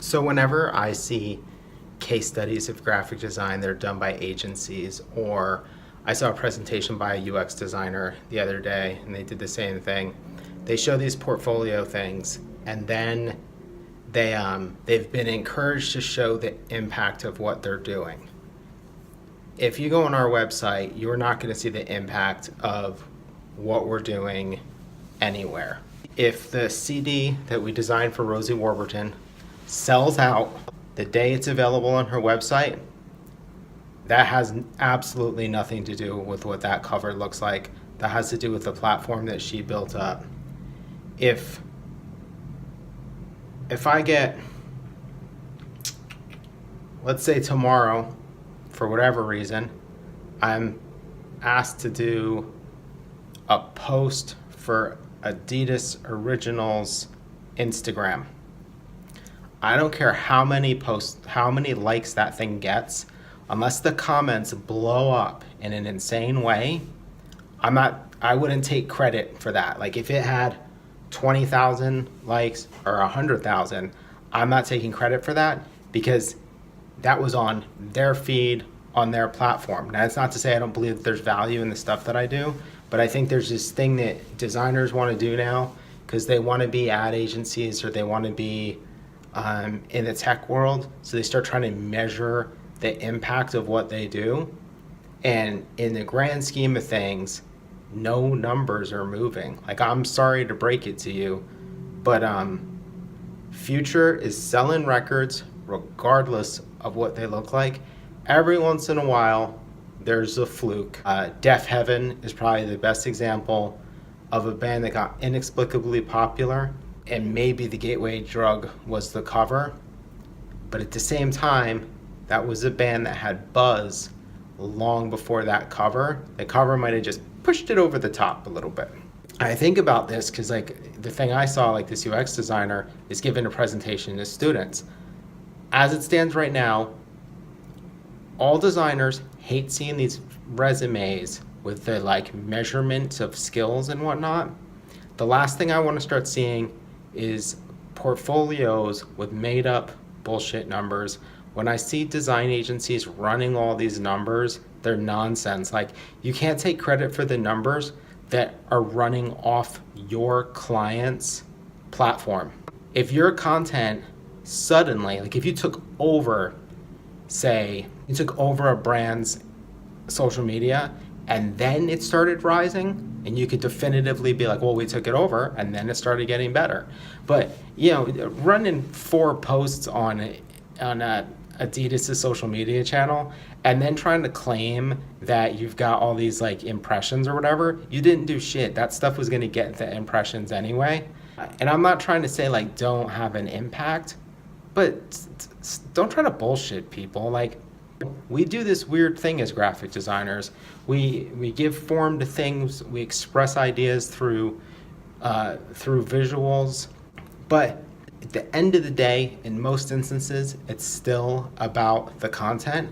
So whenever I see case studies of graphic design that are done by agencies, or I saw a presentation by a UX designer the other day and they did the same thing, they show these portfolio things and then they've been encouraged to show the impact of what they're doing. If you go on our website, you're not going to see the impact of what we're doing anywhere. If the CD that we designed for Rosie Warburton sells out the day it's available on her website, that has absolutely nothing to do with what that cover looks like. That has to do with the platform that she built up. If I get, let's say tomorrow, for whatever reason, I'm asked to do a post for Adidas Originals Instagram. I don't care how many posts, how many likes that thing gets, unless the comments blow up in an insane way, I wouldn't take credit for that. Like if it had 20,000 likes or 100,000, I'm not taking credit for that because that was on their feed, on their platform. Now, it's not to say I don't believe that there's value in the stuff that I do, but I think there's this thing that designers want to do now because they want to be ad agencies or they want to be in the tech world. So they start trying to measure the impact of what they do. And in the grand scheme of things, no numbers are moving. Like, I'm sorry to break it to you, but Future is selling records regardless of what they look like. Every once in a while, there's a fluke. Deaf Heaven is probably the best example of a band that got inexplicably popular, and maybe the gateway drug was the cover. But at the same time, that was a band that had buzz long before that cover. The cover might have just pushed it over the top a little bit. I think about this because, like, the thing I saw, like, this UX designer is giving a presentation to students. As it stands right now, all designers hate seeing these resumes with the like measurement of skills and whatnot. The last thing I want to start seeing is portfolios with made up bullshit numbers. When I see design agencies running all these numbers, they're nonsense. Like, you can't take credit for the numbers that are running off your client's platform. If your content suddenly, like if you took over, say, you took over a brand's social media and then it started rising, and you could definitively be like, well, we took it over and then it started getting better. But, you know, running 4 posts on Adidas' social media channel and then trying to claim that you've got all these like impressions or whatever, you didn't do shit. That stuff was going to get the impressions anyway. And I'm not trying to say like don't have an impact, but don't try to bullshit people. Like, we do this weird thing as graphic designers. We give form to things. We express ideas through visuals. But at the end of the day, in most instances, it's still about the content.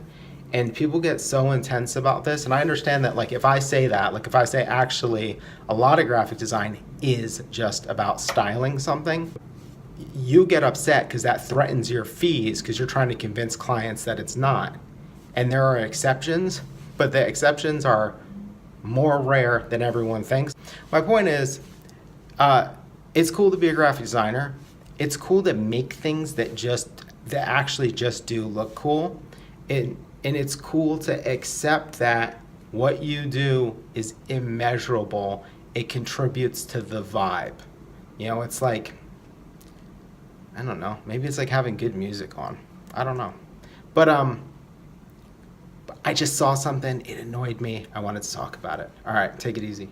And people get so intense about this. And I understand that, like, if I say that, like if I say actually a lot of graphic design is just about styling something, you get upset because that threatens your fees because you're trying to convince clients that it's not. And there are exceptions, but the exceptions are more rare than everyone thinks. My point is, it's cool to be a graphic designer. It's cool to make things that actually just do look cool. And it's cool to accept that what you do is immeasurable. It contributes to the vibe. You know, it's like, I don't know, maybe it's like having good music on. I don't know. But I just saw something, it annoyed me. I wanted to talk about it. All right, take it easy.